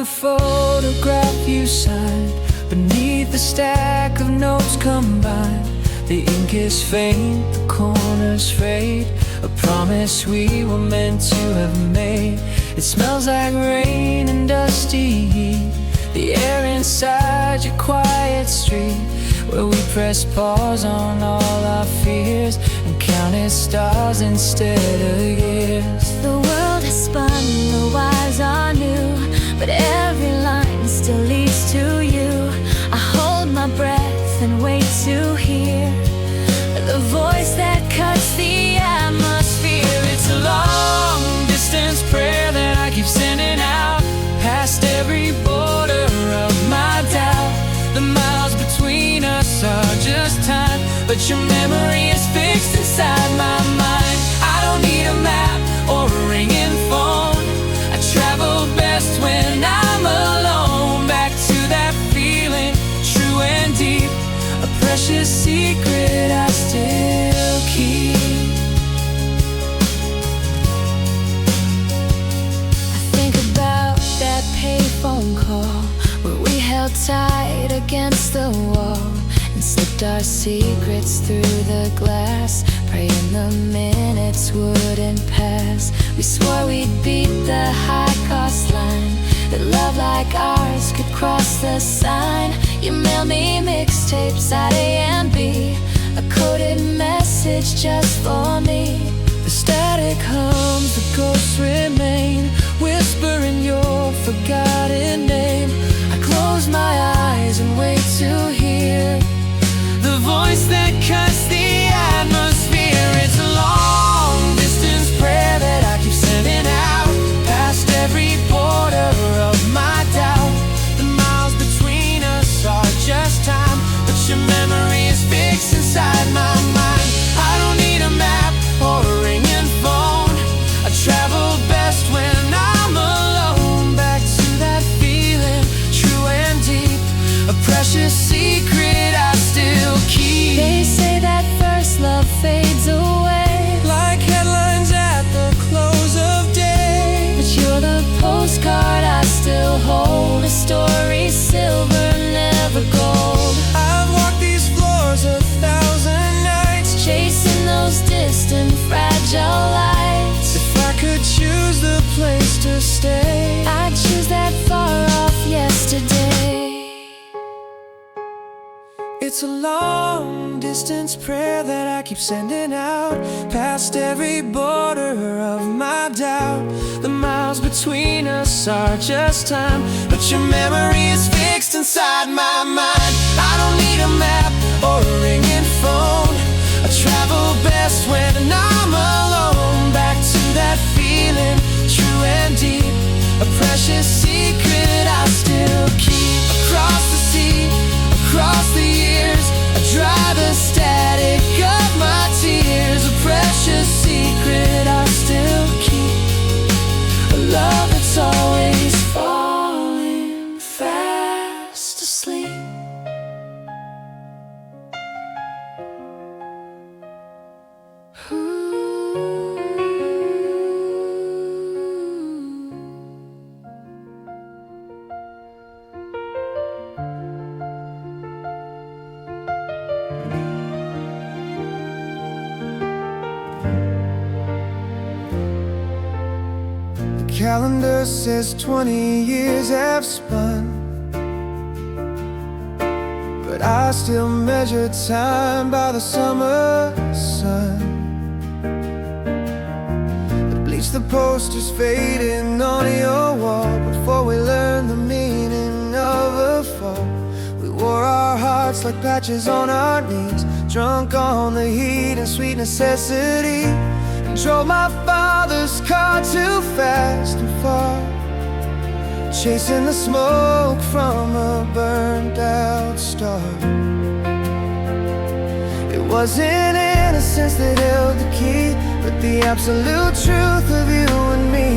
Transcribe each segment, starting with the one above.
the photograph you signed. Beneath the stack of notes combined, the ink is faint, the corners fade. A promise we were meant to have made. It smells like rain and dusty heat. The air inside your quiet street, where we press pause on all our fears and counted stars instead of years. The world has spun, the wires are new, but every line still leads to you. I hold my breath and wait to hear the voice that cuts the atmosphere. It's a long distance prayer that I keep sending out, past every border of my doubt. The miles between us are just time, but your memory is fixed inside my mind. I don't need a map or a ringing phone. I travel best when I'm alone. Back to that feeling, true and deep, a precious secret I still keep. I think about that payphone call where we held tight against the wall and slipped our secrets through the glass, praying the minutes wouldn't pass. We swore we'd beat the high cost line, that love like ours could cross the sign. You mailed me mixtapes, side A and B, a coded message just for me. The static hums, the ghosts remain, whispering your forgotten name. I close my eyes and wait to hear the voice that cuts the atmosphere. It's a long distance prayer that I keep sending out, past every border of my doubt. The miles between us are just time, but your memory is fixed inside my mind. I don't need a map or a ringing phone. I travel best when I'm alone. Back to that feeling, true and deep, a precious secret I still keep. They say that first love fades away like headlines at the close of day, but you're the postcard I still hold, a story silver, never gold. I've walked these floors 1,000 nights, chasing those distant fragile lights. If I could choose the place to stay, I'd choose that far off yesterday. It's a long distance prayer that I keep sending out, past every border of my doubt. The miles between us are just time, but your memory is fixed inside my mind. I don't need a map or a ringing phone. I travel best when I'm alone. Back to that feeling, true and deep, a precious secret I still keep. Across the sea, across the years, I dry the static of my tears. A precious secret I still keep, a love that's always falling fast asleep. Calendar says 20 years have spun, but I still measure time by the summer sun. Bleach the posters fading on your wall. Before we learned the meaning of a fall, we wore our hearts like patches on our knees, drunk on the heat and sweet necessity. Drove my father's car too fast and far, chasing the smoke from a burned out star. It wasn't innocence that held the key, but the absolute truth of you and me.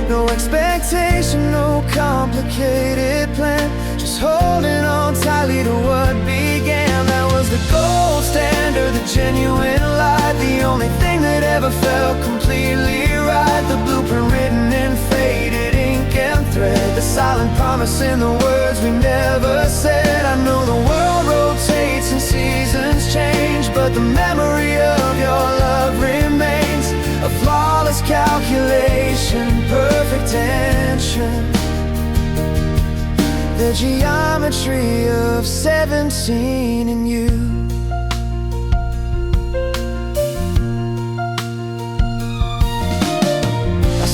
No expectation, no complicated plan, just holding on tightly to what began. That was the gold standard, the genuine light, the only thing that ever felt completely right. The blueprint written in faded ink and thread, the silent promise in the words we never said. I know the world rotates and seasons change, but the memory of your love remains. A flawless calculation, perfect tension, the geometry of 17 in you.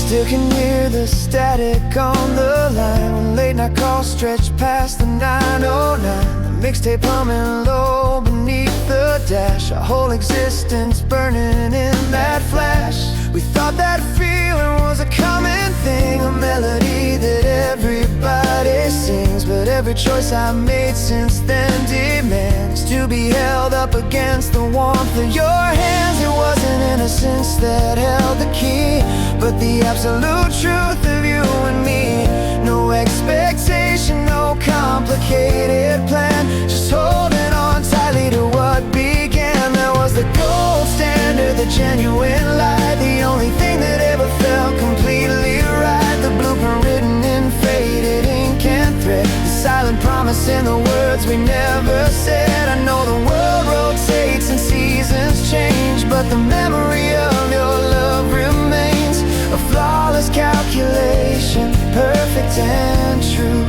Still can hear the static on the line when late night calls stretch past the 909. The mixtape humming low beneath the dash, our whole existence burning in that flash. We thought that feeling was a common thing, a melody that everybody sings. But every choice I made since then demands to be held up against the warmth of your hands. It wasn't innocence that held the key, but the absolute truth of you and me. No expectation, no complicated plan, just holding on tightly to what began. That was the gold standard, the genuine light, the only thing that ever felt completely right. The blueprint written in faded ink and thread, the silent promise in the words we never said. I know the world rotates and seasons change, but the memory of your love remains. A flawless calculation, perfect and true,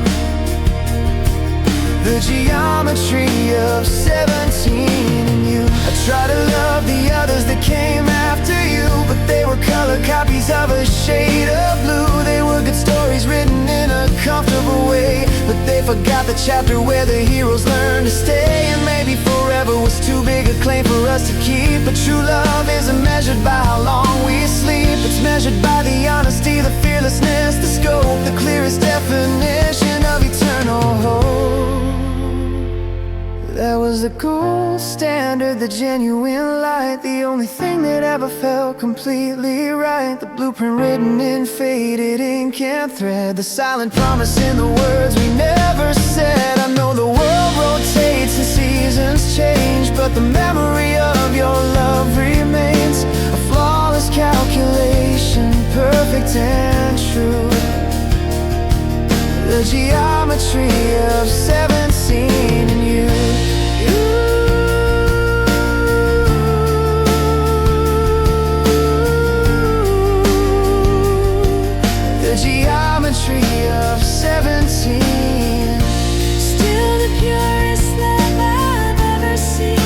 the geometry of 17 in you. I tried to love the others that came after you, but they were color copies of a shade of blue. They were good stories written in a comfortable way, but they forgot the chapter where the heroes learned to stay. And maybe forever was too big a claim for us to keep, but true love isn't measured by how long we sleep. It's measured by the honesty, the fearlessness, the scope, the clearest definition of eternal hope. That was the gold standard, the genuine light, the only thing that ever felt completely right. The blueprint written in faded ink and thread, the silent promise in the words we never said. I know the world rotates and seasons change, but the memory of your love remains. A flawless calculation, perfect and true, the geometry of 17 in you. The geometry of 17, still the purest love I've ever seen.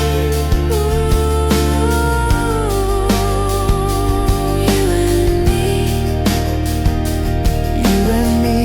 You and me, you and me.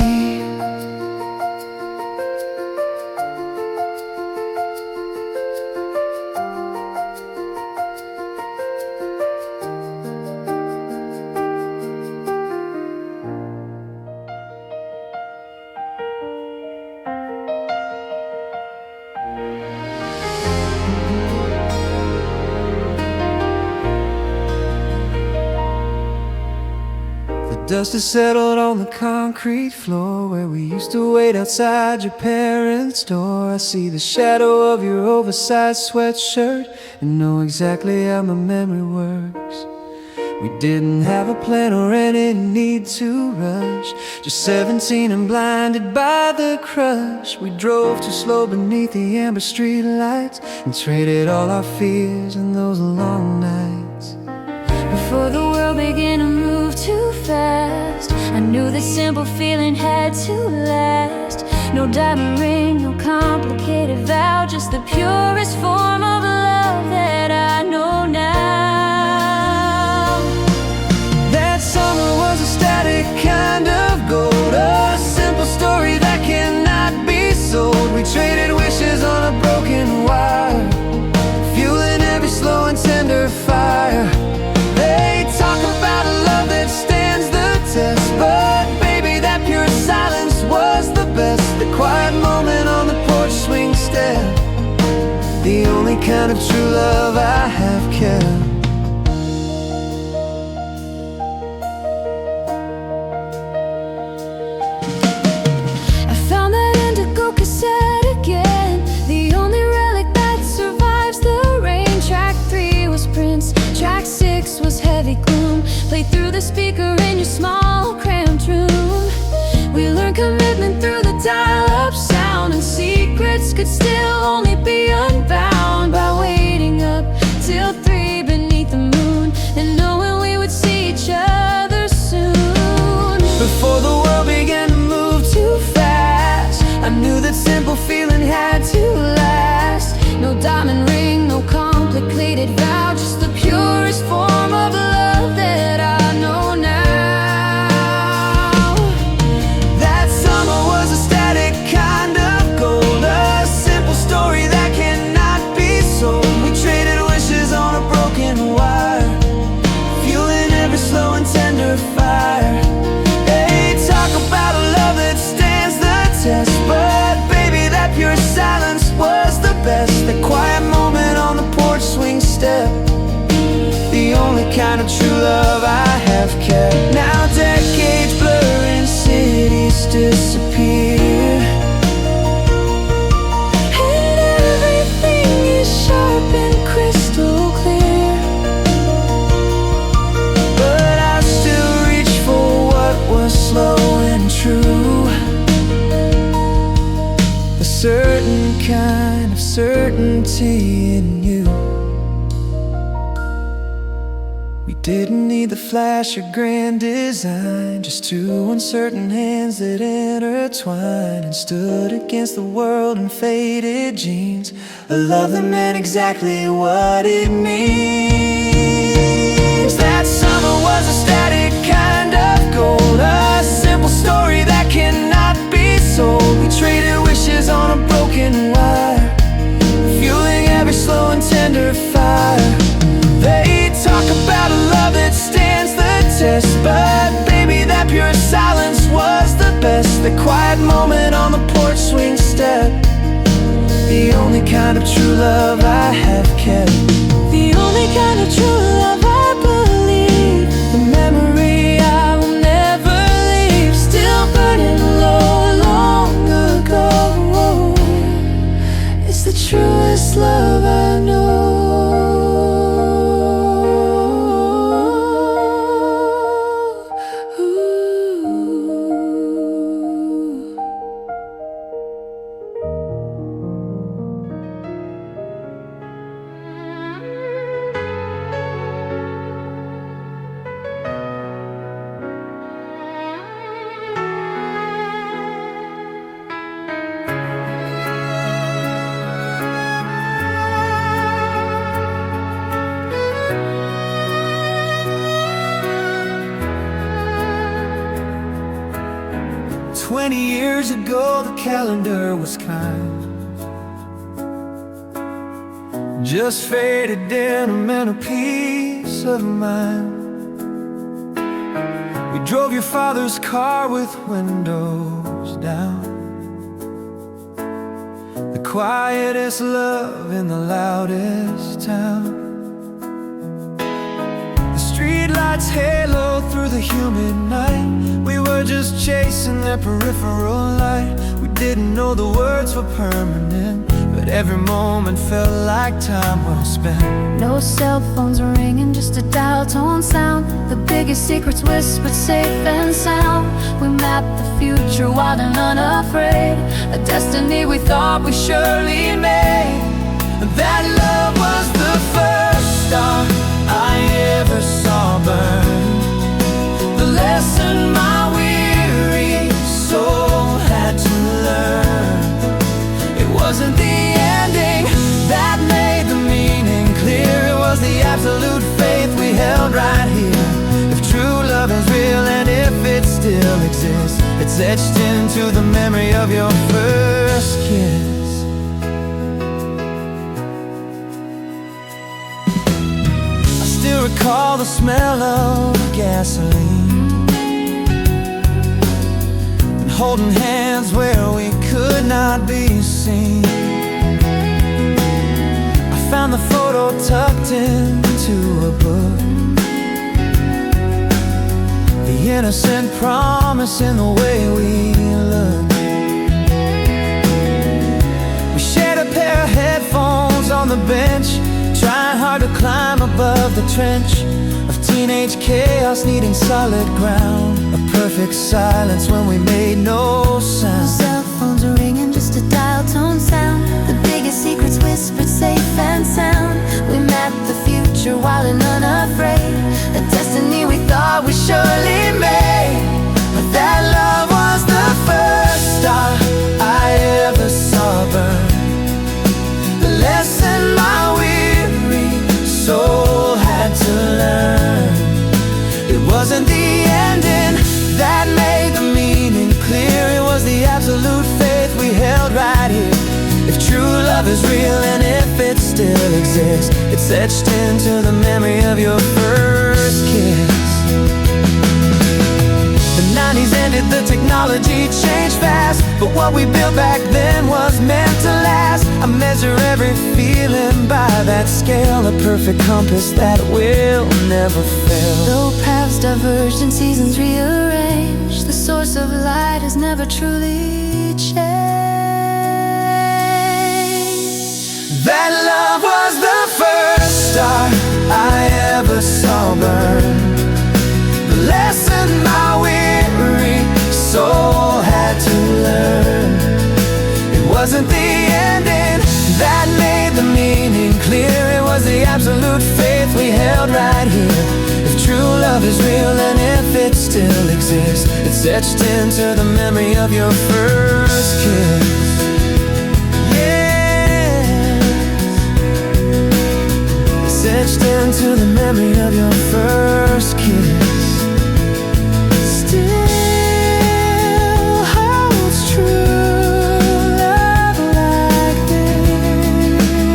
Dust has settled on the concrete floor where we used to wait outside your parents' door. I see the shadow of your oversized sweatshirt and know exactly how my memory works. We didn't have a plan or any need to rush, just 17 and blinded by the crush. We drove too slow beneath the amber street lights and traded all our fears in those long nights. Before the world began to move too fast, I knew this simple feeling had to last. No diamond ring, no complicated vow, just the purest form of love that I know now. That summer was a static kind of gold, a simple story that cannot be sold. We traded wishes on a broken wire, fueling every slow and tender fire. They talk about a love that stands the test, but baby, that pure silence was the best. The quiet moment on the porch swing step, the only kind of true love I have kept. I found that Indigo Cassette again, the only relic that survives the rain. Track 3 was Prince, track 6 was Heavy Gloom, played through the speaker in your small cramped room. We learned commitment and secrets could still only be unbound by waiting up till 3 beneath the moon and knowing we would see each other soon. Before the world began to move too fast, I knew that simple feeling had to last. No diamond ring, no complicated vow, just the purest form of love that I know now. That summer was a static kind of gold, a simple story that cannot be sold. We traded wishes on a broken wire, fueling every slow and tender fire. They talk about a love that stands the test, but baby, that pure silence was the best. That quiet moment on the porch swing step, the only kind of true love I have kept. Now decades blur and cities disappear, And everything is sharp and crystal clear. but I still reach for what was slow and true. A certain kind of certainty in you. We didn't need the flash or grand design, just two uncertain hands that intertwined and stood against the world in faded jeans. A love that meant exactly what it means. That summer was a static kind of gold, a simple story that cannot be sold. We traded wishes on a broken wire, fueling every slow and tender fire. They talk about a love that stands the test, but baby, that pure silence was the best. The quiet moment on the porch swing step, the only kind of true love I have kept. The only kind of true love I believe, The memory I will never leave, still burning low long ago, is the truest love I know. Ooh. 20 years ago, the calendar was kind, just faded denim and a piece of mine. We drove your father's car with windows down, the quietest love in the loudest town. The streetlights halo through the humid night, we were just chasing that peripheral light. We didn't know the words were permanent, but every moment felt like time well spent. No cell phones ringing, just a dial tone sound. The biggest secrets whispered safe and sound. We mapped the future wild and unafraid, a destiny we thought we surely made. That love was the first star I ever saw burn, the lesson my weary soul had to learn. It wasn't the ending that made the meaning clear, it was the absolute faith we held right here. If true love is real and if it still exists, it's etched into the memory of your first kiss. I still recall the smell of gasoline, and holding hands where we could not be seen. I found the photo tucked into a book, the innocent promise in the way we looked. We shared a pair of headphones on the bench, trying hard to climb above the trench of teenage chaos, needing solid ground. A perfect silence when we made no sound. Cell phones ringing, just a dial right here. If true love is real and if it still exists, it's etched into the memory of your first kiss. The 90s ended, the technology changed fast, but what we built back then was meant to last. I measure every feeling by that scale, a perfect compass that will never fail. Though paths diverged and seasons rearranged, the source of light has never truly changed. That love was the first star I ever saw burn, the lesson my weary soul had to learn. It wasn't the ending that made the meaning clear, it was the absolute faith we held right here. If true love is real and if it still exists, it's etched into the memory of your first kiss. Etched into the memory of your first kiss. Still holds true love like this.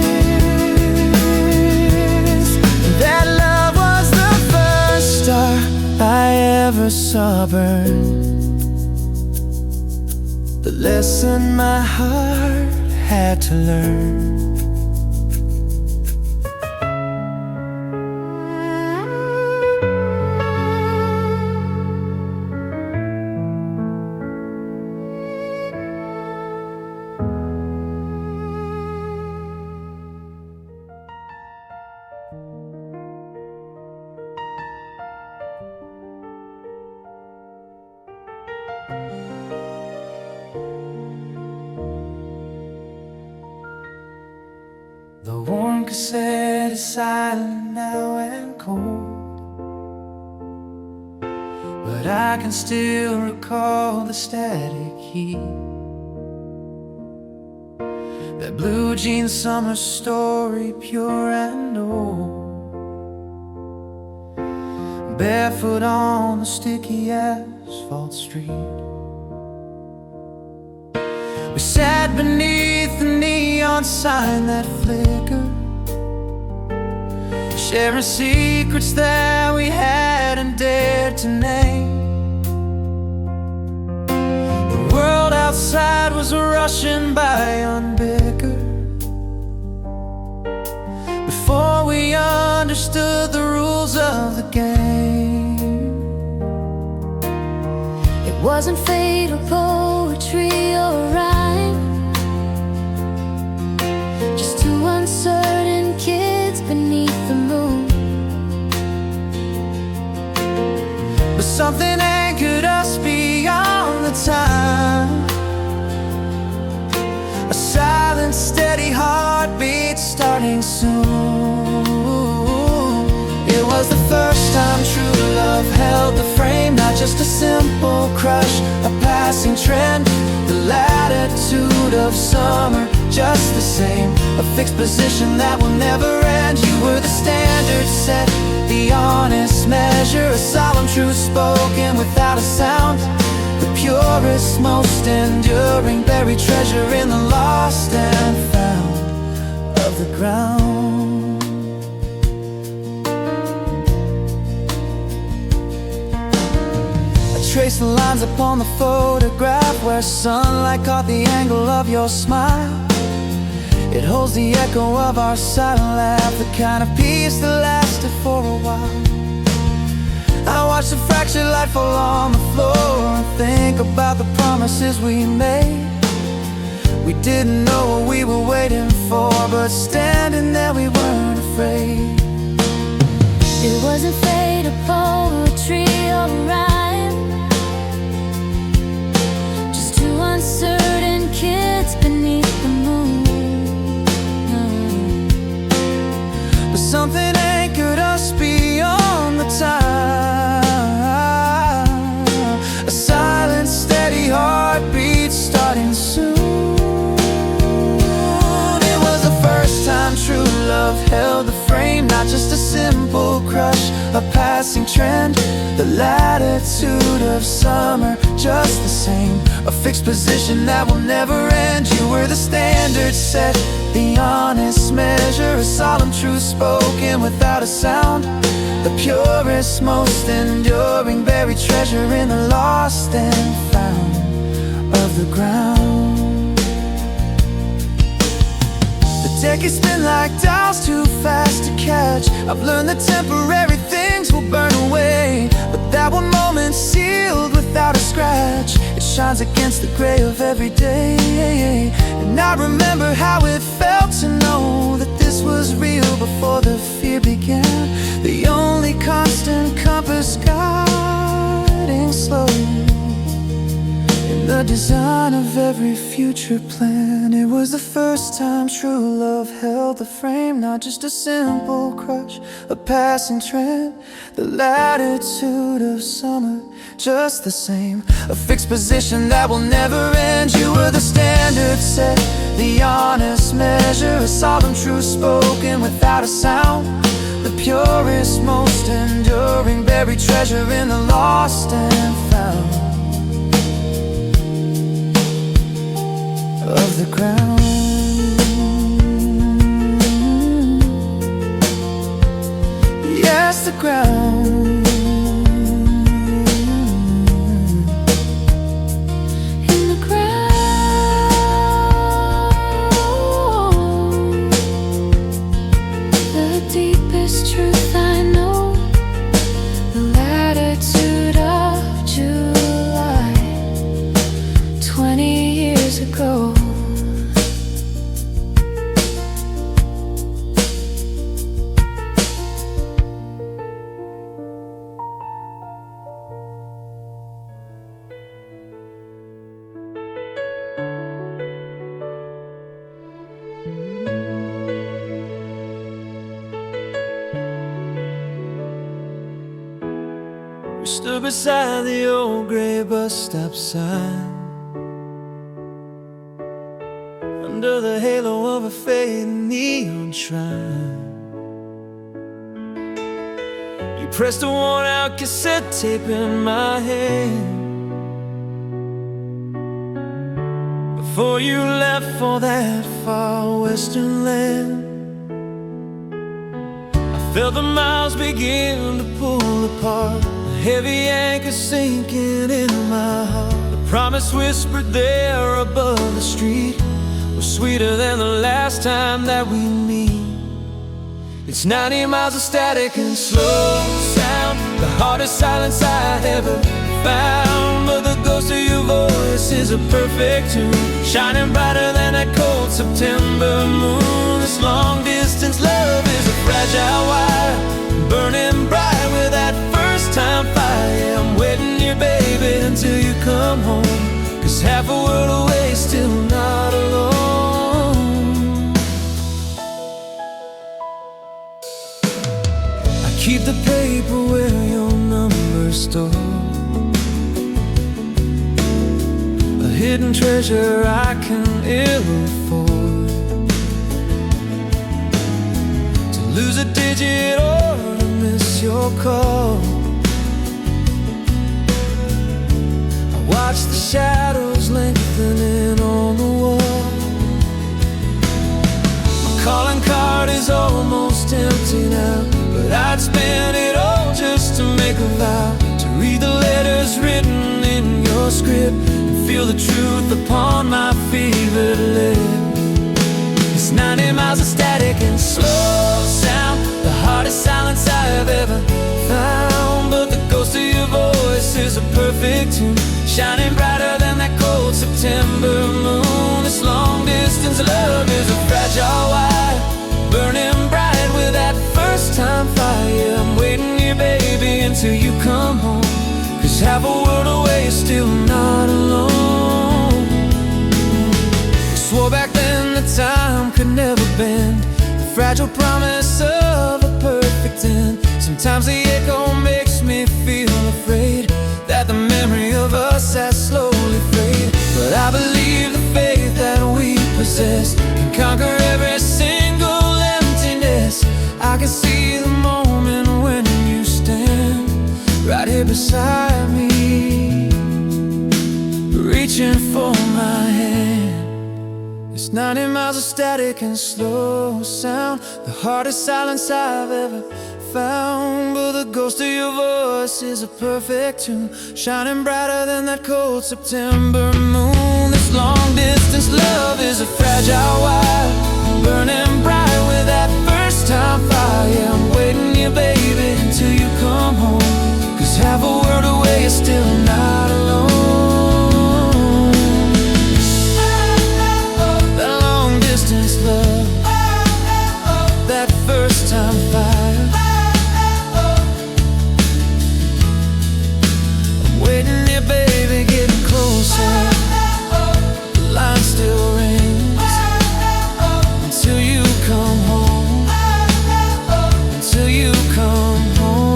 That love was the first star I ever saw burn, the lesson my heart had to learn. The warm cassette is silent now and cold, but I can still recall the static heat. That blue jean summer story, pure and old, barefoot on the sticky asphalt street. We sat beneath the neon sign that flickered, sharing secrets that we hadn't dared to name. The world outside was rushing by unbickered, before we understood the rules of the game. It wasn't fate or poetry or rhyme, just two uncertain kids beneath the moon. But something anchored us beyond the time, a silent, steady heartbeat starting soon. It was the first time true love held the frame, not just a simple crush, a passing trend. The latitude of summer, just the same, a fixed position that will never end. You were the standard set, the honest measure, a solemn truth spoken without a sound, the purest, most enduring, buried treasure in the lost and found of the ground. Trace the lines upon the photograph where sunlight caught the angle of your smile. It holds the echo of our silent laugh, the kind of peace that lasted for a while. I watch the fractured light fall on the floor and think about the promises we made. We didn't know what we were waiting for, but standing there we weren't afraid. It wasn't fate or poetry or rhyme, just two uncertain kids beneath the moon. But something anchored us beyond the time, a silent, steady heartbeat starting soon. It was the first time true love love held the frame, not just a simple crush, a passing trend. The latitude of summer, just the same, a fixed position that will never end. You were the standard set, the honest measure, a solemn truth spoken without a sound. The purest, most enduring, buried treasure in the lost and found of the ground. The decades spin like dials, too fast to catch. I've learned that temporary things will burn away, but that one moment sealed without a scratch, it shines against the gray of every day. And I remember how it felt to know that this was real before the fear began. The only constant compass guiding slow in the design of every future plan. It was the first time true love held the frame, not just a simple crush, a passing trend. The latitude of summer, just the same, a fixed position that will never end. You were the standard set, the honest measure, a solemn truth spoken without a sound. The purest, most enduring, buried treasure in the lost and found of the ground. Yes, the ground. In the ground, the deepest truth I know, the latitude of July, 20 years ago. We stood beside the old gray bus stop sign, under the halo of a fading neon shrine. You pressed a worn-out cassette tape in my hand before you left for that far western land. I felt the miles begin to pull apart, a heavy anchor sinking into my heart. The promise whispered there above the street was sweeter than the last time that we meet. It's 90 miles of static and slow sound, the hardest silence I ever found. But the ghost of your voice is a perfect tune, shining brighter than that cold September moon. This long distance love is a fragile wire, burning bright with that first time fire. I'm waiting here, baby, until you come home, 'cause half a world away, still not alone. I keep the paper where your number's stored, a hidden treasure I can ill afford to lose a digit or to miss your call. I watch the shadows lengthening on the wall. My calling card is almost empty now, but I'd spend it all just to make a vow to read the letters written in your script and feel the truth upon my fevered lip. It's 90 miles of static and slow sound, the hardest silence I've ever found. But the ghost of your voice is a perfect tune, shining brighter than that cold September moon. This long distance love is a fragile wire, burning bright with that first time fire. I'm waiting here, baby, until you come home, 'cause half a world away, still not alone. You swore back then the time could never bend, the fragile promise of a perfect end. Sometimes the echo makes me feel afraid that the memory of us has slowly faded, but I believe the faith that we possess can conquer every single emptiness. beside me, reaching for my hand. It's 90 miles of static and slow sound, the hardest silence I've ever found. But the ghost of your voice is a perfect tune, shining brighter than that cold September moon. This long distance love is a fragile wire, burning bright with that first time fire. I'm waiting here, baby, until you come home, 'cause half a world away you're still not alone. That long distance love, that first time fire. I'm waiting here, baby, getting closer. The line still rings until you come home, until you come home.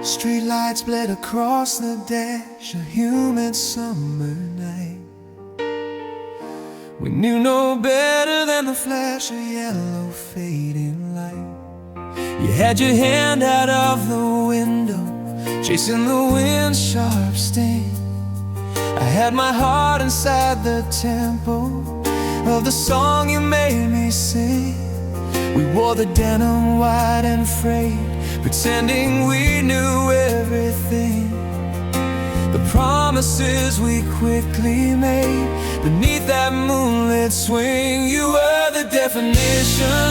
Street lights bled across the dash, a humid summer night. We knew no better than the flash of yellow fading light. You had your hand out of the window, chasing the wind's sharp sting. I had my heart inside the tempo of the song you made me sing. We wore the denim white and frayed, pretending we knew everything. The promises we quickly made beneath that moonlit swing. You were the definition,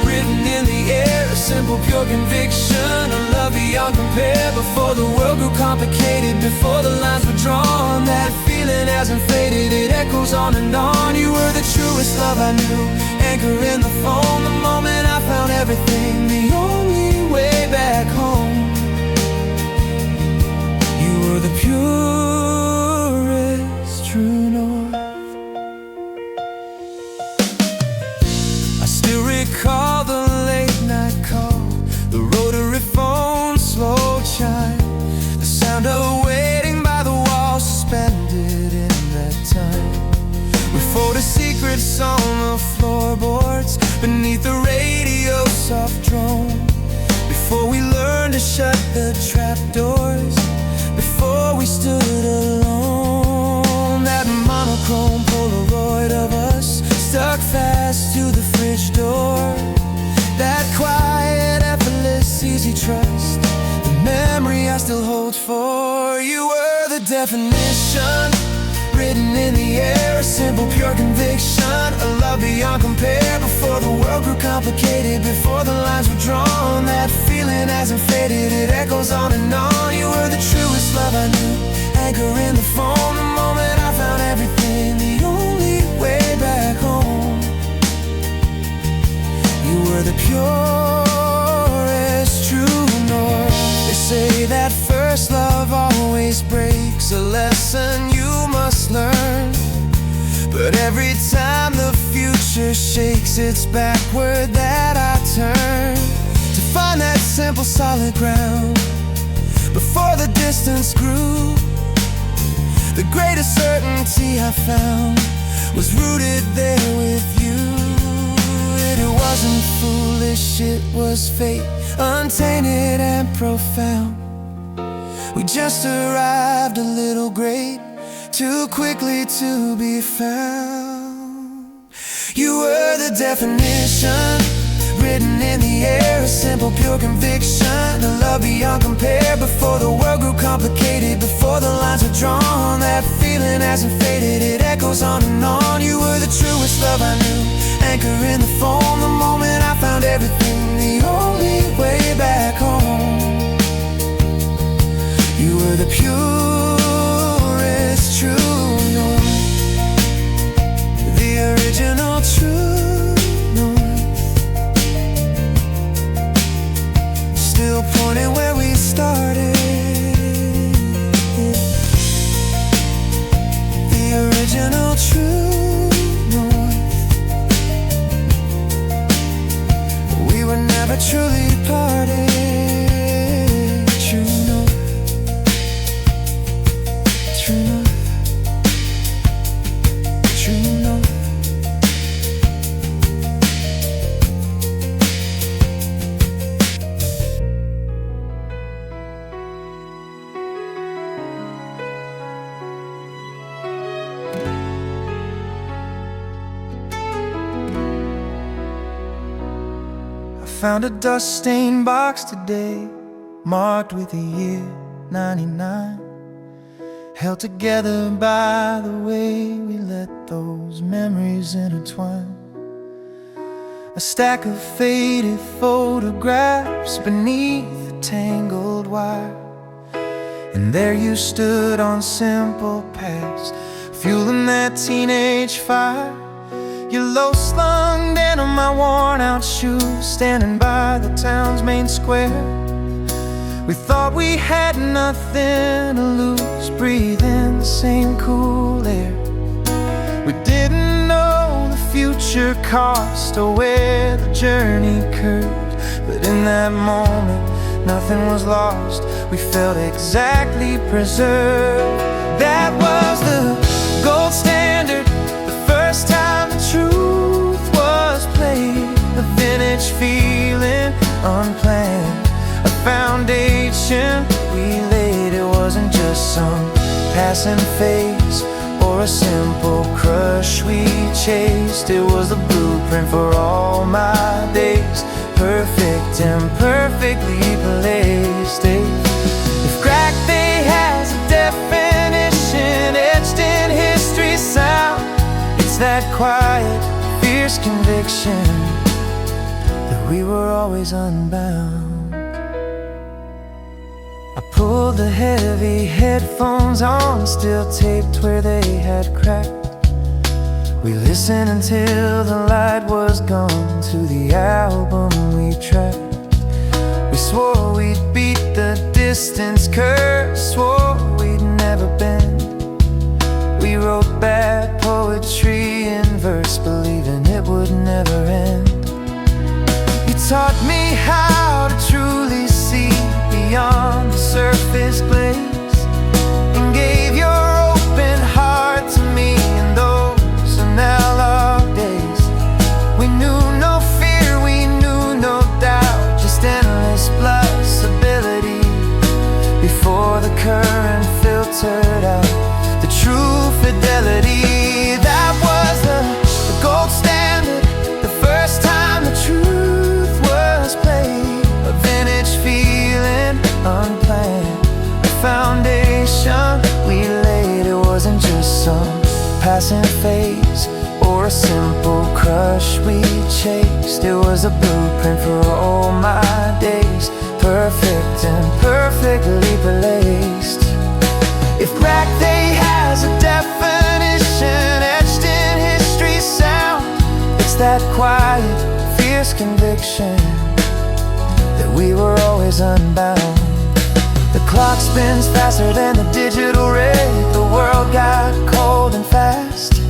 written in the air, a simple pure conviction, a love beyond compare. Before the world grew complicated, before the lines were drawn, that feeling hasn't faded, it echoes on and on. You were the truest love I knew, anchor in the phone, the moment I found everything, the only way back home. You were the purest true north. I still recall the late night call, the rotary phone slow chime, the sound of waiting by the wall, suspended in that time. We fought a secret on the floorboards, beneath the radio's soft drone. Before we learned to shut the trapdoors, before we stood alone. That monochrome Polaroid of us stuck fast to the fridge door. That quiet, effortless, easy trust, the memory I still hold for. You were the definition, written in the air, a simple pure conviction, a love beyond compare. Before the world grew complicated, before the lines were drawn, that feeling hasn't faded, it echoes on and on. You were the truest love I knew, anchor in the phone, the moment I found everything, the only way back home. You were the purest true north. They say that first love always breaks, a lesson you must learn. But every time the future shakes, it's backward that I turn to find that simple solid ground. Before the distance grew, the greatest certainty I found was rooted there with you. It wasn't foolish, it was fate, untainted and profound. We just arrived a little great, too quickly to be found. You were the definition, written in the air, a simple pure conviction, a love beyond compare. Before the world grew complicated, before the lines were drawn, that feeling hasn't faded, it echoes on and on. You were the truest love I knew, anchor in the phone, the moment I found everything, the only way back home. found a dust-stained box today, marked with the year 99, held together by the way we let those memories intertwine. A stack of faded photographs beneath a tangled wire, and there you stood on simple past, fueling that teenage fire. Your low-slung denim, my worn-out shoes, standing by the town's main square. We thought we had nothing to lose, breathing the same cool air. We didn't know the future cost or where the journey curved, but in that moment, nothing was lost. We felt exactly preserved. That was the gold standard, the first time the truth was played. A vintage feeling, unplanned, a foundation we laid. It wasn't just some passing phase or a simple crush we chased. It was the blueprint for all my days, perfect and perfectly placed. If crack day has a definition etched in history's sound, it's that quiet, fierce conviction that we were always unbound. I pulled the heavy headphones on, still taped where they had cracked. We listened until the light was gone to the album we tracked. We swore we'd beat the distance curve, swore we'd never bend. We wrote bad poetry in verse, believing it would never end. You taught me how to truly see beyond the surface glaze, and gave your open heart to me in those analogue days. We knew no fear, we knew no doubt, just endless possibility. Before the current filtered out the true fidelity. That was the gold standard, the first time the truth was played. A vintage feeling, unplanned, a foundation we laid. It wasn't just some passing phase or a simple crush we chased. It was a blueprint for all my days, perfect and perfectly placed. If crack day has a definition etched in history's sound, it's that quiet, fierce conviction that we were always unbound. The clock spins faster than the digital ray. The world got cold and fast.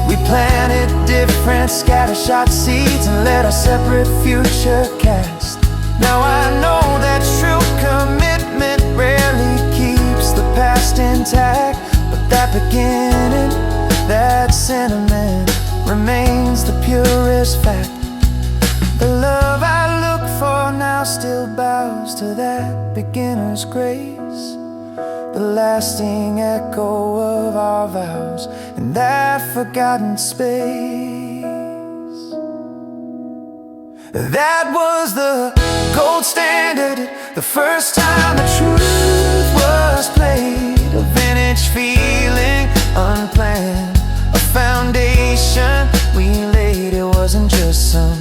We planted different scattershot seeds and let our separate future cast. Now I know that true commitment rarely keeps the past intact, but that beginning, that sentiment remains the purest fact. The love I look for now still bows to that beginner's grace, the lasting echo of our vows in that forgotten space. That was the gold standard, the first time the truth was played. A vintage feeling, unplanned, a foundation we laid. It wasn't just some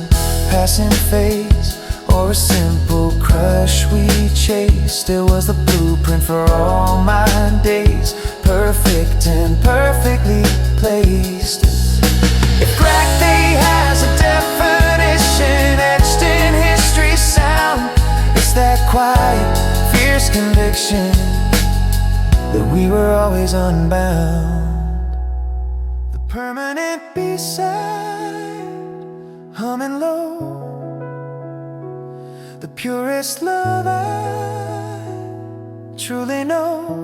passing phase or a simple crush we chased. It was the blueprint for all my days, perfect and perfectly placed. If crack day has a definition etched in history's sound, it's that quiet, fierce conviction that we were always unbound. The permanent B-side, humming low, the purest love I truly know.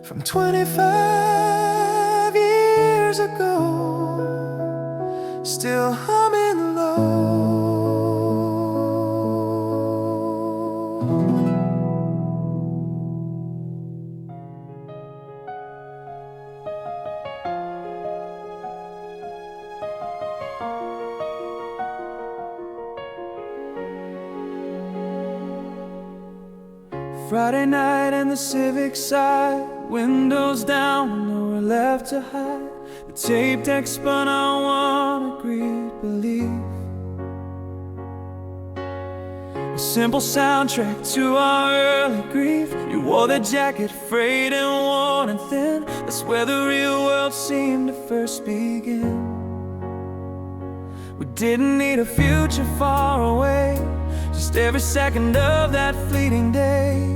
From 25 years ago, still humming low. Friday night and the civic side, windows down, nowhere left to hide. The tape deck spun on one agreed belief. A simple soundtrack to our early grief. You wore the jacket, frayed and worn and thin. That's where the real world seemed to first begin. We didn't need a future far away, just every second of that fleeting day.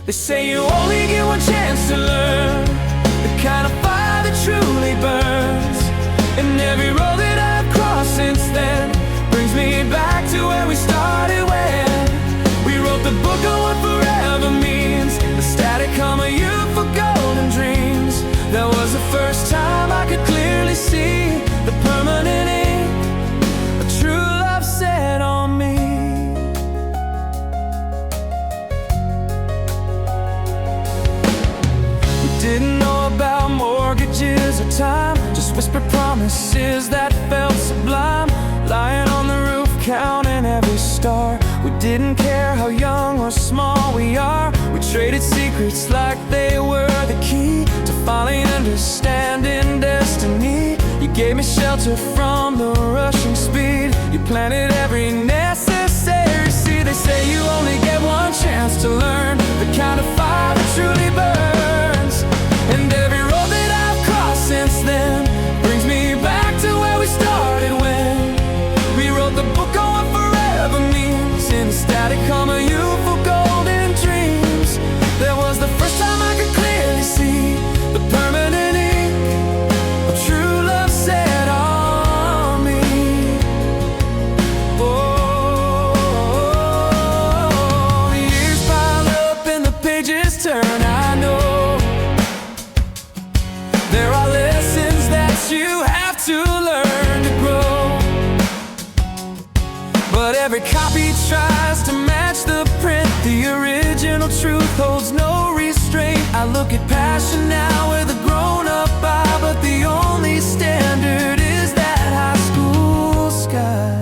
They say you only get one chance to learn the kind of fire that truly burns. And every road that I've crossed since then brings me back to where we started when we wrote the book on what forever means. The static hum of youth for golden dreams. That was the first time I could clearly see the permanent ink a true love set on me. Didn't know about mortgages or time, just whispered promises that felt sublime. Lying on the roof, counting every star. We didn't care how young or small we are. We traded secrets like they were the key to finally understanding destiny. You gave me shelter from the rushing speed. You planted every necessary seed. They say you only get one chance to learn the kind of fire that truly burns. And every road that I've crossed since then brings me back to where we started when we wrote the book on what forever means. In the static hum of youthful golden dreams. That was the first time I could clearly see the permanent ink of true love set on me. Oh, the years pile up and the pages turn. I know there are lessons that you have to learn to grow, but every copy tries to match the print. The original truth holds no restraint. I look at passion now with a grown-up eye, but the only standard is that high school sky.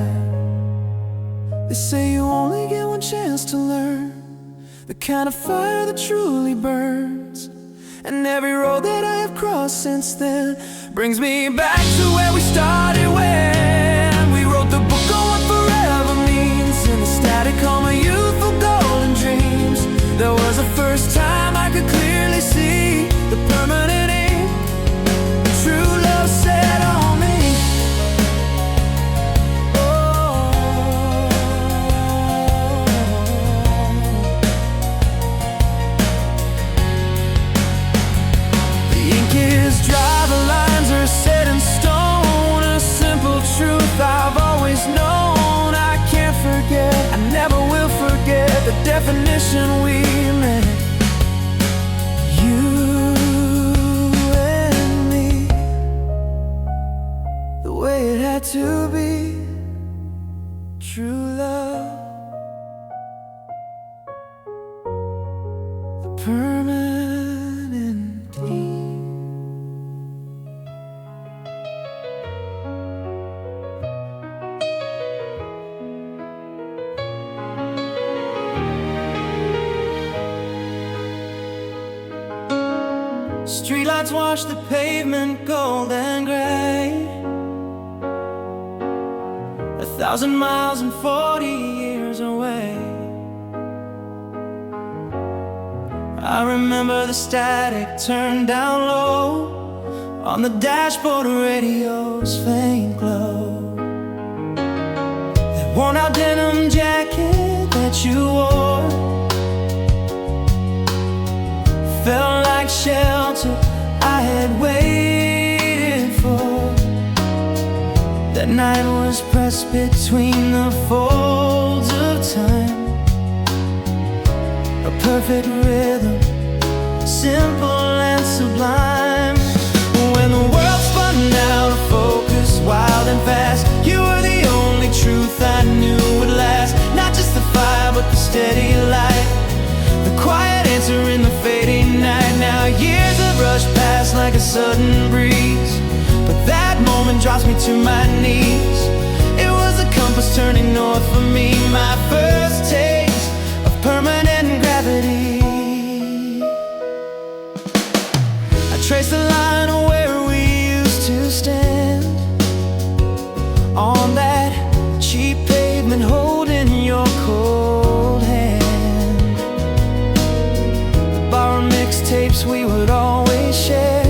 They say you only get one chance to learn the kind of fire that truly burns. And every road that I have crossed since then brings me back to where we started when we wrote the book on what forever means. In the static hum of youthful golden dreams. That was the first time I could clearly see the permanent ink true love set on me. Dry, the lines are set in stone. A simple truth I've always known. I can't forget, I never will forget the definition we made. You and me, the way it had to be. True love, the permanent ink. Streetlights wash the pavement gold and gray. 1,000 miles and 40 years away. I remember the static turned down low on the dashboard, radio's faint glow. That worn out denim jacket that you wore felt like shelter I had waited for. That night was pressed between the folds of time. A perfect rhythm, simple and sublime. When the world spun out of focus, wild and fast, you were the only truth I knew would last. Not just the fire, but the steady light, the quiet answer in the fading night. Now years have rushed past like a sudden breeze, but that moment drops me to my knees. It was a compass turning north for me, my first taste of permanent gravity. trace the line of where we used to stand on that cheap pavement, holding your cold hand. Borrow mixtapes we would always share,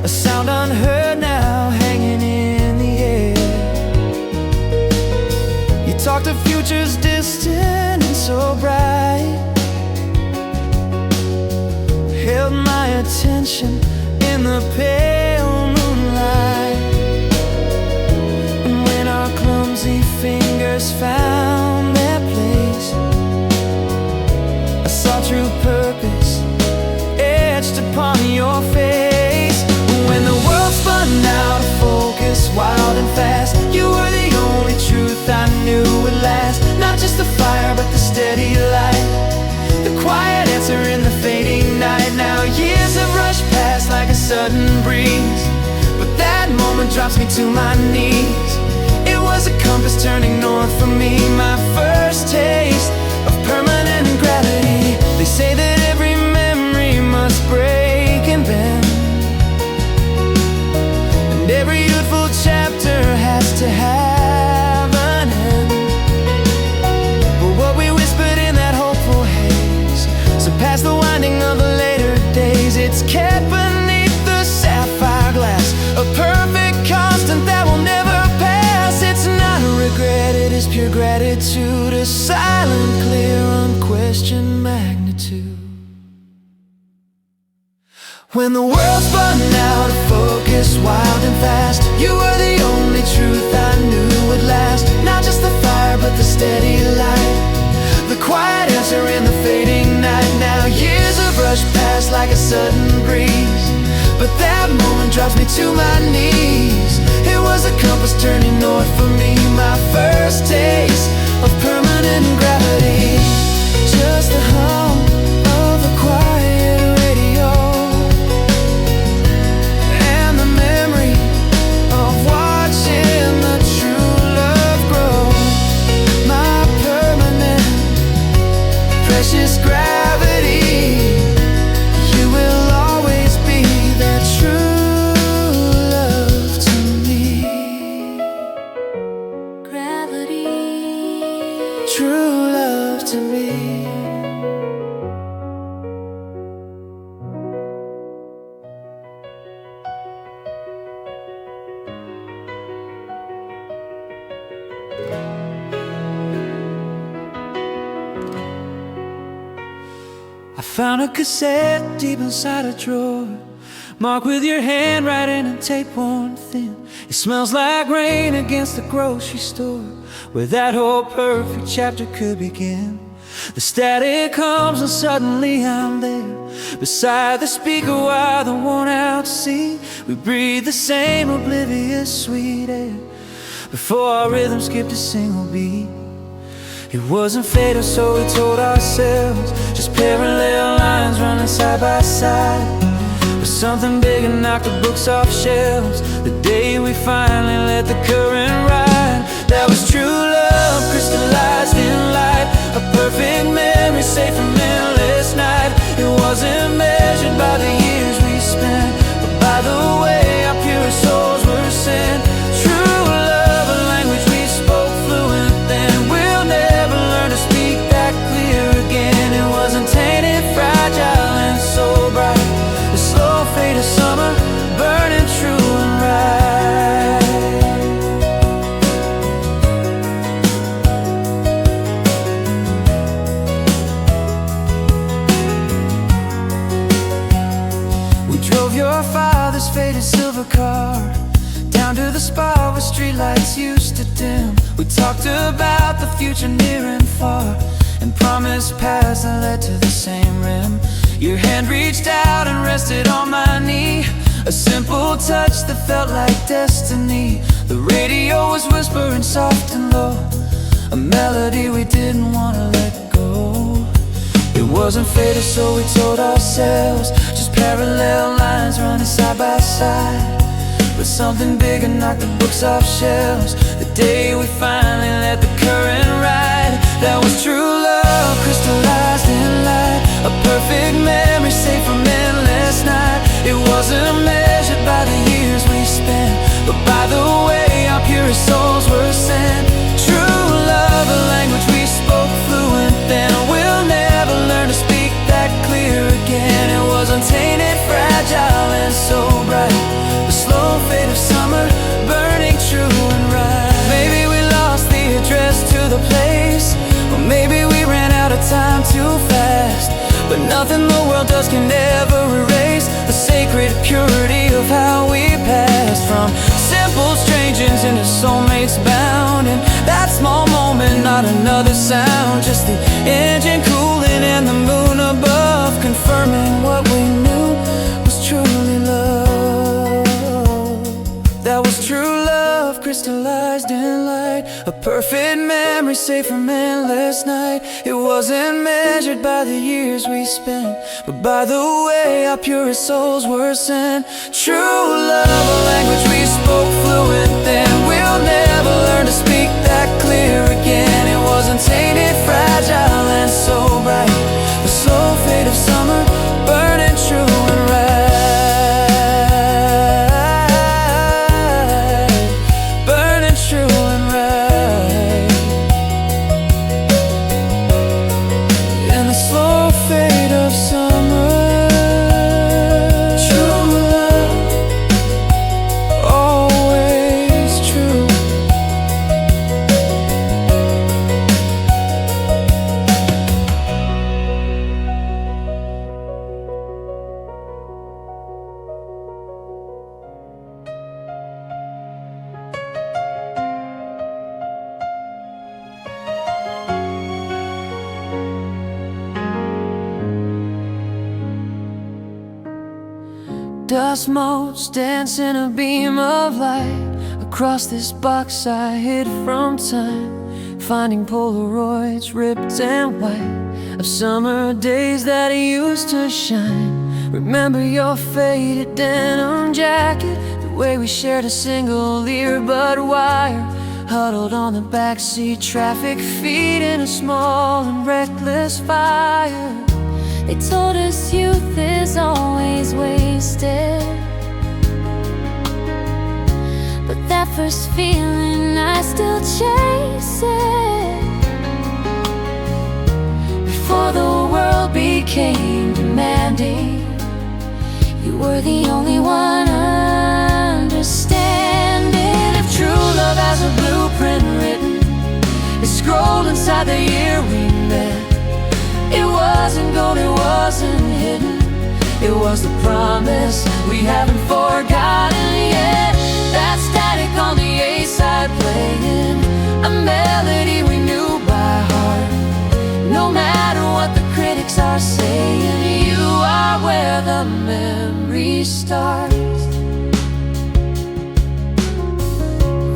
a sound unheard now hanging in the air. You talked of futures distant and so bright, held my attention in the pale moonlight. And when our clumsy fingers found their place, I saw true purpose etched upon your face. When the world spun out of focus, wild and fast, you were the only truth I knew would last. Not just the fire, but the steady light, the quiet answer in the fading night. Now years have rushed past like a sudden breeze, but that moment drops me to my knees. It was a compass turning north for me, my first taste of permanent gravity. They say that every memory must break and bend, and every youthful chapter has to have an end. But what we whispered in that hopeful haze, so past the winding of the later days, it's kept beneath the sapphire glass, a perfect constant that will never pass. It's not a regret, it is pure gratitude, a silent, clear, unquestioned magnitude. When the world spun out of focus, wild and fast, you were the only truth I knew would last. Not just the fire, but the steady light, the quiet answer in the fading night. Now years have rushed past like a sudden breeze, but that moment drops me to my knees. It was a compass turning north for me, my first taste of permanent gravity. Just the hum of a quiet radio, and the memory of watching the true love grow. My permanent, precious gravity, you will always be that true love to me. Gravity, true love to me. I found a cassette deep inside a drawer, marked with your handwriting and tape worn thin. It smells like rain against the grocery store, where that whole perfect chapter could begin. The static comes and suddenly I'm there, beside the speaker while the worn out scene. We breathe the same oblivious sweet air, before our rhythm skipped a single beat. It wasn't fatal, so we told ourselves, just parallel lines running side by side. But something bigger knocked the books off shelves, the day we finally let the current ride. That was true love, crystallized in light, a perfect memory safe from endless night. It wasn't measured by the years we spent, but by the way our pure souls were sent. True love, a language we spoke fluent then, we'll never learn to speak that clear again. It wasn't tainted, fragile and so bright, the slow fade of summer, burning true and right. We drove your father's faded silver car down to the spot where streetlights used to dim. We talked about the future near and far, and promised paths that led to the same rim. Your hand reached out and rested on my knee, a simple touch that felt like destiny. The radio was whispering soft and low, a melody we didn't want to let go. It wasn't fated, so we told ourselves, just parallel lines running side by side. But something bigger knocked the books off shelves, the day we finally let the current ride. That was true love, crystallized in light, a perfect memory safe from endless night. It wasn't meant nothing the world does can ever erase the sacred purity of how we passed from simple strangers into soulmates bound. And that small moment, not another sound, just the engine cooling and the moon above, confirming what we knew was truly love. That was true love, crystallized in light, a perfect memory saved from endless night. It wasn't measured by the years we spent, but by the way our purest souls were sent. True love, a language we spoke fluent then, we'll never learn to speak that clear again. It wasn't tainted, fragile and so bright, the slow fade of summer, burning true and right, burning true and right. In the slow fade of summer, true love, always true. Dust motes dance in a beam of light across this box I hid from time, finding Polaroids ripped and white of summer days that used to shine. Remember your faded denim jacket, the way we shared a single earbud wire, huddled on the backseat, traffic feet in a small and reckless fire. They told us youth is always wasted, but that first feeling I still chase it. Before the world became demanding, you were the only one understanding. If true love has a blueprint written, it's scrolled inside the year we met. It wasn't gold, it wasn't hidden, it was the promise we haven't forgotten yet. That static on the A-side playing, a melody we knew by heart. No matter what the critics are saying, you are where the memory starts.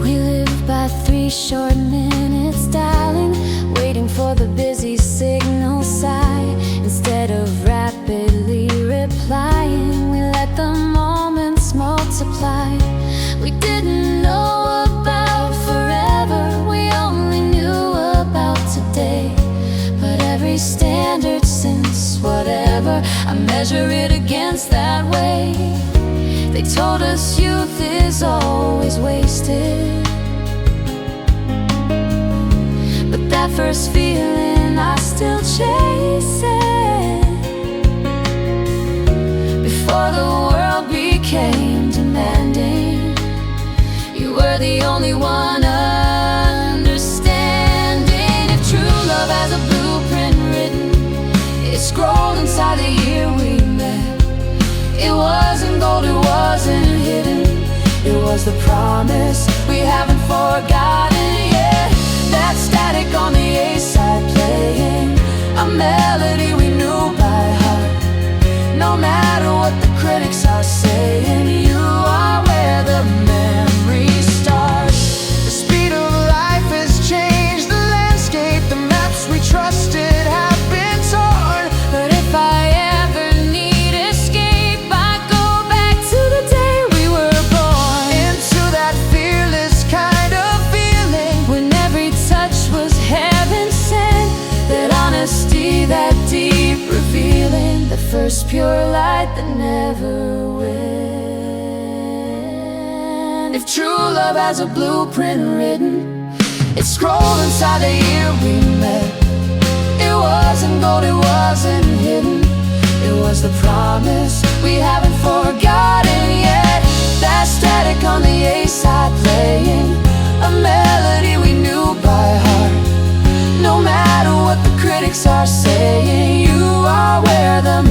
We live by 3 short minutes, darling, waiting for the busy signal sign. Instead of rapidly replying, we let the moments multiply. We didn't know about forever, we only knew about today. But every standard since whatever, I measure it against that way. They told us youth is always wasted, but that first feeling I still chase it. Before the world became demanding, you were the only one understanding. If true love has a blueprint written, it's scrolled inside the year we met. It wasn't gold, it wasn't hidden, it was the promise we haven't forgotten yet. That static on the A-side playing, a melody we knew by heart. No matter what the critics are saying, you are where the memory starts. The speed of life has changed the landscape, the maps we trusted have been torn. But if I ever need escape, I go back to the day we were born, Into that fearless kind of feeling, when every touch was heaven sent. That honesty, that deep revealing, the first pure light that never went. if true love has a blueprint written, it's scrolled inside the year we met. It wasn't gold, it wasn't hidden, it was the promise we haven't forgotten yet. That static on the A-side playing, a melody we knew by heart. No matter what the critics are saying, you are where the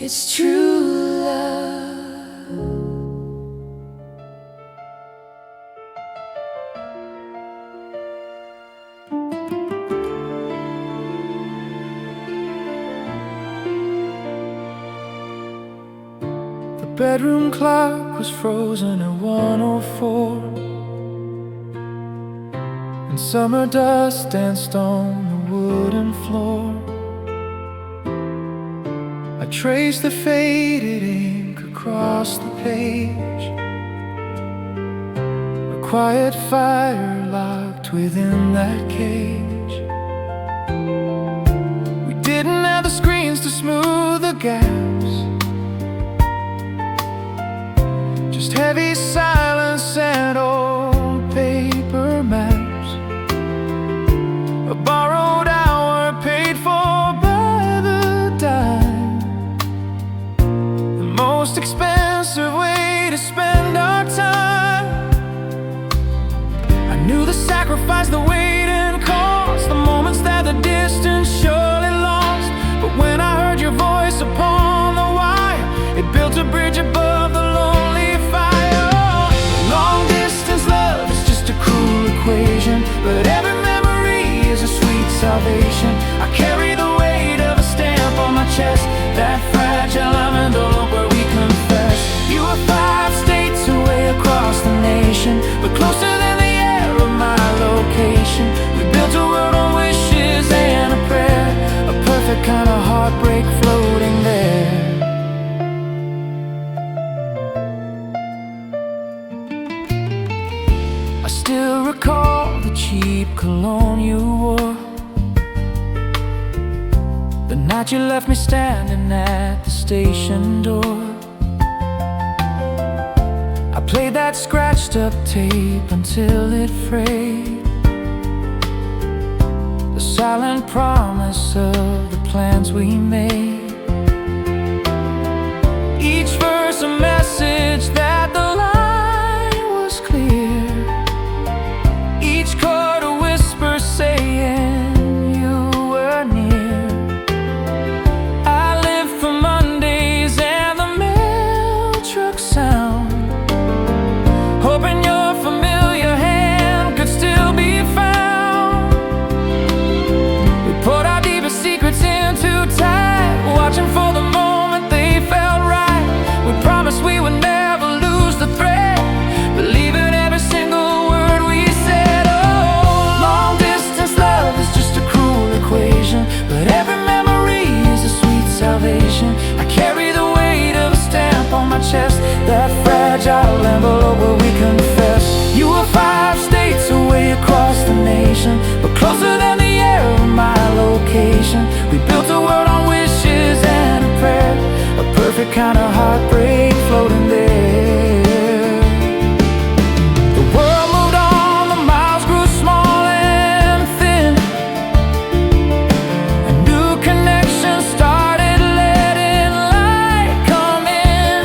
It's true love. The bedroom clock was frozen at 1:04, and summer dust danced on the wooden floor. I traced the faded ink across the page, a quiet fire locked within that cage. We didn't have the screens to smooth the gaps, just heavy silence and old paper maps. A borrowed hour paid for by the dime, the most expensive way to spend our time. I knew the sacrifice, the wait and cost, the moments that the distance surely lost. But when I heard your voice upon the wire, it built a bridge above the lonely fire. Long distance love is just a cruel equation, but every memory is a sweet salvation. I carry the weight of a stamp on my chest, that fragile envelope where we confess. You were 5 states away across the nation, but closer than the air of my location. We built a world on wishes and a prayer, a perfect kind of heartbreak floating there. I still recall the cheap cologne you wore, the night you left me standing at the station door. I played that scratched up tape until it frayed, the silent promise of the plans we made. Each verse a message that the line was clear, each chord a whisper saying you were near. I lived for Mondays and the mail truck sound, hoping your familiar hand could still be found. We put our deepest secrets in too tight, watching for the moment they felt right. We promised we would never lose the thread, believing every single word we said. Oh, long distance love is just a cruel equation, but every memory is a sweet salvation. I carry the weight of a stamp on my chest, that fragile envelope where we confess. You were 5 states away across the nation, but closer than the air of my location. We built a world on wishes and a prayer, a perfect kind of heartbreak floating there. The world moved on, the miles grew small and thin, a new connection started letting light come in.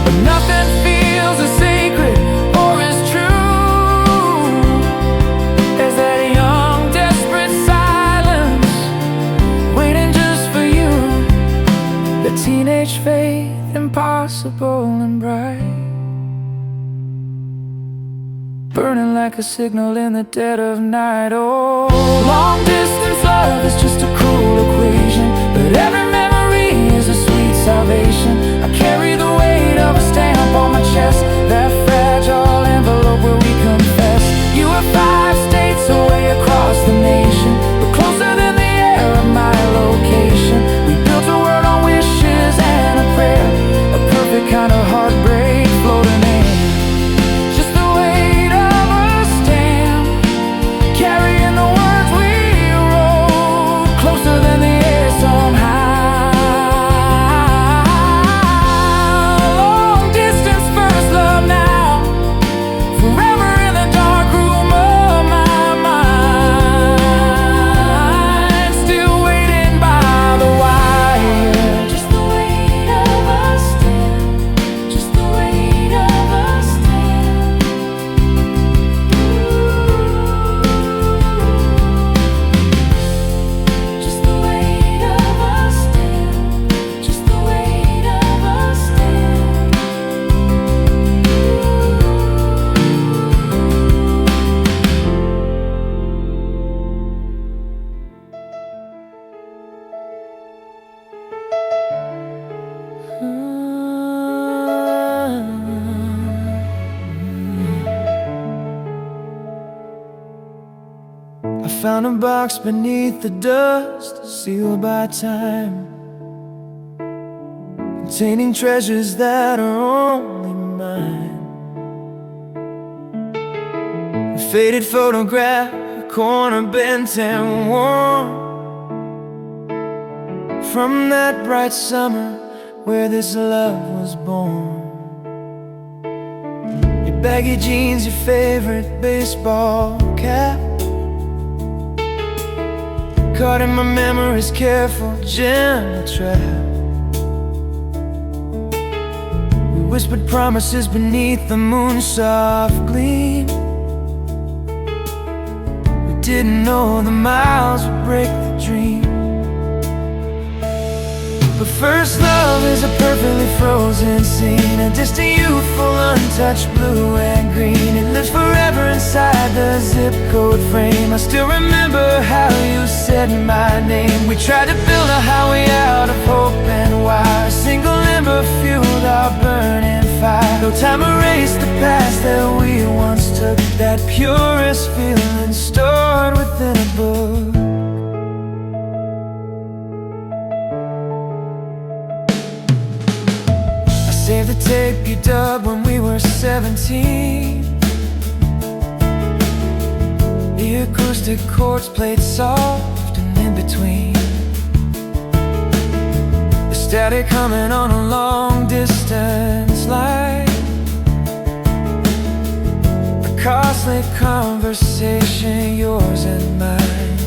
But nothing feels as sacred or as true as that young, desperate silence waiting just for you. The teenage faith, impossible and bright, burning like a signal in the dead of night. Oh, long distance love is just a cruel equation, but every memory is a sweet salvation. I carry the weight of a stamp on my chest, that fragile envelope where we confess. You were 5 states away across the nation, but closer than the air of my location. We built a world on wishes and a prayer, a perfect kind of heartbreak floating in. Just the weight of a stamp, carrying the words we wrote, closer than the air somehow. found a box beneath the dust, sealed by time, containing treasures that are only mine. A faded photograph, a corner bent and worn, from that bright summer where this love was born. Your baggy jeans, your favorite baseball cap, caught in my memory's careful, gentle trap. We whispered promises beneath the moon's soft gleam. We didn't know the miles would break the dream. But first love is a perfectly frozen scene, a distant youthful untouched blue and green. It lives forever inside the zip code frame. I still remember how you said my name. We tried to build a highway out of hope and wire. A single ember fueled our burning fire. No time erased the past that we once took, that purest feeling stored within a book. Save the tape you dug when we were 17. The acoustic chords played soft and in between. The static humming on a long distance line. A costly conversation, yours and mine.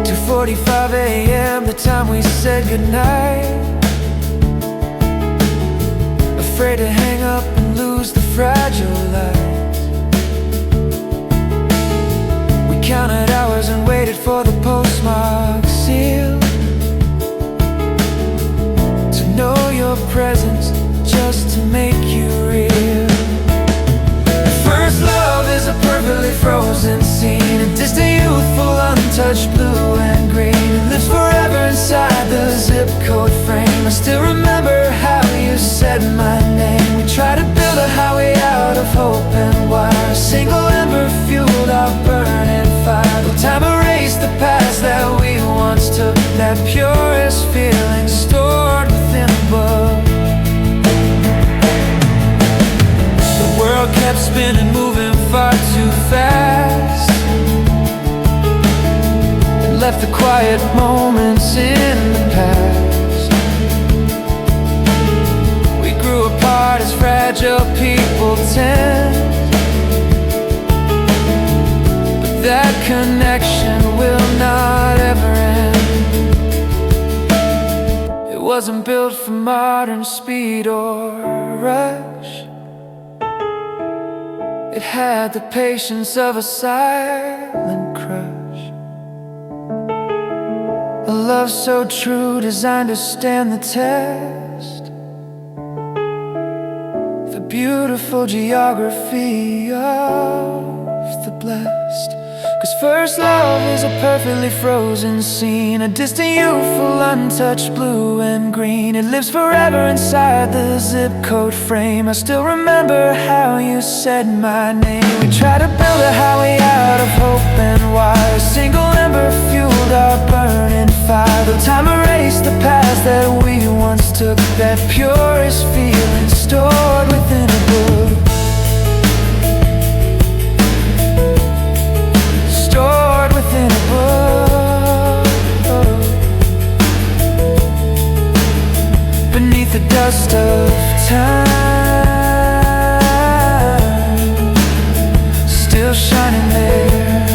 2:45 a.m. the time we said goodnight. Afraid to hang up and lose the fragile lights. We counted hours and waited for the postmark seal, to know your presence, just to make you real. First love is a perfectly frozen scene, a distant youthful untouched blue and green. It lives forever inside the zip code frame. I still remember how you said my name. We tried to build a highway out of hope and wire. A single ember fueled our burning fire. But time erased the past that we once took, that purest feeling stored within a book. The world kept spinning, moving far too fast. It left the quiet moments in the past. We grew apart as fragile people tend, but that connection will not ever end. It wasn't built for modern speed or rush. It had the patience of a silent crush. A love so true, designed to stand the test. The beautiful geography of the blessed. 'Cause first love is a perfectly frozen scene, a distant youthful untouched blue and green. It lives forever inside the zip code frame. I still remember how you said my name. We tried to build a highway out of hope and wire. A single ember fueled our burning fire. Though time erased the past that we once took, that purest feeling stored within a book. Stored within a book. Beneath the dust of time, still shining there,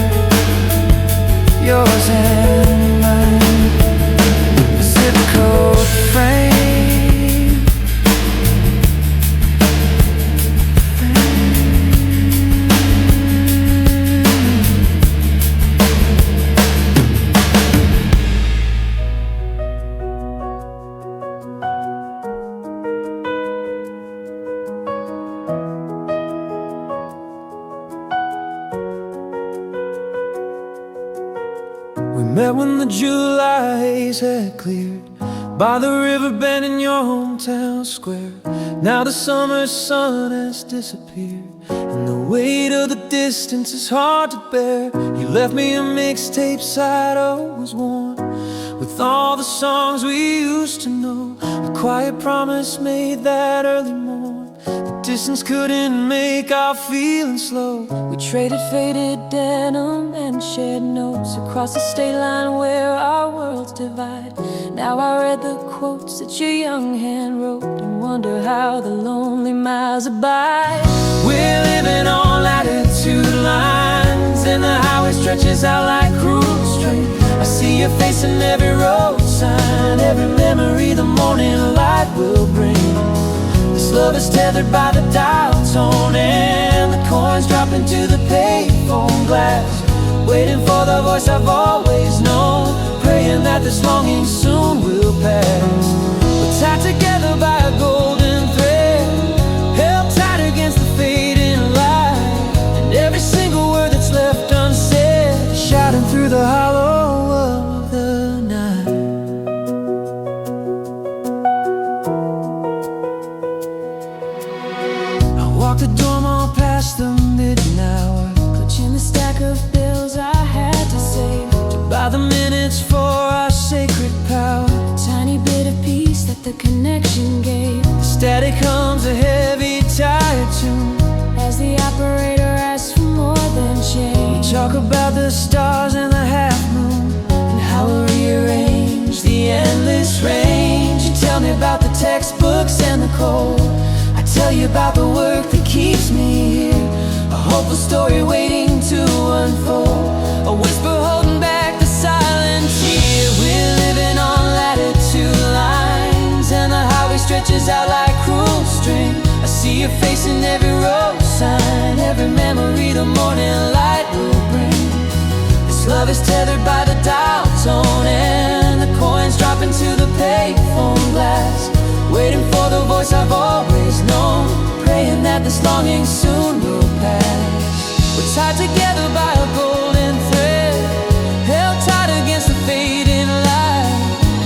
yours and mine. Zip code frame. We met when the Julys had cleared by the river bend in your hometown square. Now the summer sun has disappeared and the weight of the distance is hard to bear. You left me a mixtape side always worn, with all the songs we used to know. A quiet promise made that early morn. The distance couldn't make our feelings slow. We traded faded denim and shared notes across the state line where our worlds divide. Now I read the quotes that your young hand wrote and wonder how the lonely miles abide. We're living on latitude lines, and the highway stretches out like cruise train. I see your face in every road sign, every memory the morning light will bring. This love is tethered by the dial tone, and the coins drop into the payphone glass. Waiting for the voice I've always known, praying that this longing soon will pass. We're tied together by a golden thread, held tight against the fading light, and every single word that's left unsaid, shouting through the hollow of the night. I walk the dorm all past the midnight hour, clutching the stack of bills I had to save to buy the minutes for our sacred power. A tiny bit of peace that the connection gave. The static hums a heavy, tired tune as the operator asks for more than change. We talk about the stars and the half moon and how we rearrange the endless range. You tell me about the textbooks and the cold. I tell you about the work that keeps me here, a hopeful story waiting to unfold, a whisper holding back the silent tear. We're living on latitude lines, and the highway stretches out like cruise string. I see your face in every road sign, every memory the morning light will bring. This love is tethered by the dial tone, and the coins drop into the payphone glass. Waiting for the voice I've always known, praying that this longing soon will pass. We're tied together by a golden thread, held tight against the fading light,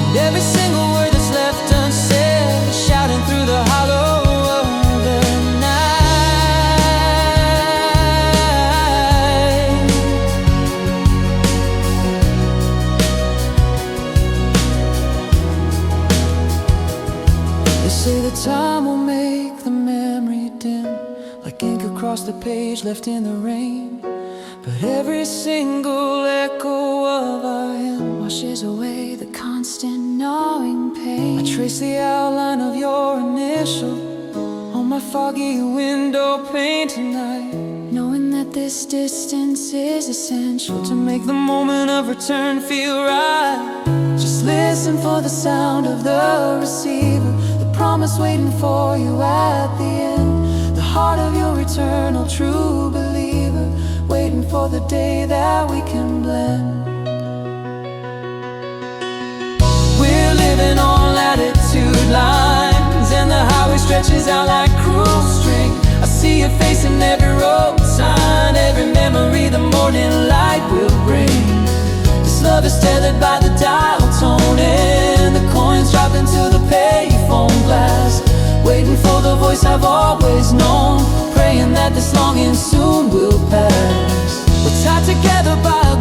and every single word that's left unsaid, shouting through the hollow of the night. They say the time will make the memory dim, like ink across the page left in the rain. But every single echo of our hymn washes away the constant gnawing pain. I trace the outline of your initial on my foggy window pane tonight, knowing that this distance is essential to make the moment of return feel right. Just listen for the sound of the receiver, the promise waiting for you at the end, the heart of your eternal true believer, waiting for the day that we can blend. We're living on latitude lines, and the highway stretches out like cruise string. I see your face in every road sign, every memory the morning light will bring. This love is tethered by the dial tone, and the coins drop into the payphone glass. Waiting for the voice I've always known, praying that this longing soon will pass. We're tied together by a